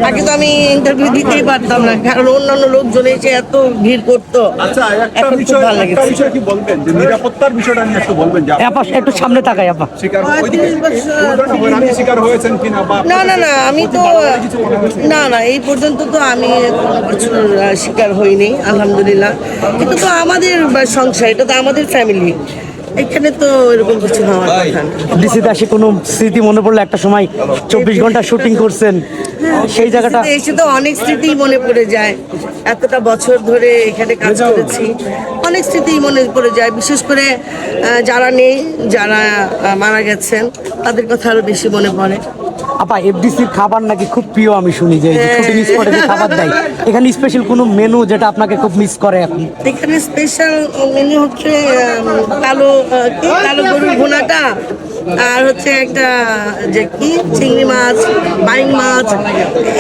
আগে তো আমি ইন্টারভিউ দিতেই পারতাম না, কারণ অন্যান্য লোকজন এসে এত ভিড় করতো। আচ্ছা, একটা এখন খুব বিষয় ভালো একটা লেগেছে। বিষয় কি বলবেন যে নিরাপত্তার বিষয়টা নিয়ে একটু বলবেন, যে আপা একটু সামনে তাকাই আপা। শিকার ওইদিকে কোনো ধরনের হয়রানি শিকার হয়েছেন কিনা, বা না না না, আমি তো বাড়াবাড়ি কিছু মনে হয়েছে? না না, এই পর্যন্ত তো আমি কোনো কিছুর শিকার হইনি, আলহামদুলিল্লাহ। কিন্তু তো আমাদের সংসার, এটা তো আমাদের ফ্যামিলি, এখানে তো এরকম কিছু হওয়ার কথা না। ডিসিতে আসে কোনো স্মৃতি মনে পড়লো? একটা সময় 24 ঘন্টা শুটিং করছেন, সেই জায়গাটা। এসে এসে তো অনেক স্মৃতি মনে পড়ে যায়, এতটা বছর ধরে এখানে কাজ করেছি, অনেক স্মৃতি মনে পড়ে যায়। বিশেষ করে যারা নেই, যারা মারা গেছেন, তাদের কথা আরো বেশি মনে পড়ে। আপা এফডিসির খাবার নাকি খুব প্রিয়, আমি শুনি যে শুটিং স্পটে যে খাবার দেয়, এখানে স্পেশাল কোনো মেনু যেটা আপনাকে খুব মিস করে এখন? এখানে স্পেশাল মেনু হচ্ছে কালো গরুর ভুনাটা, আর হচ্ছে একটা যে কি চিংড়ি মাছ, বাইং মাছ,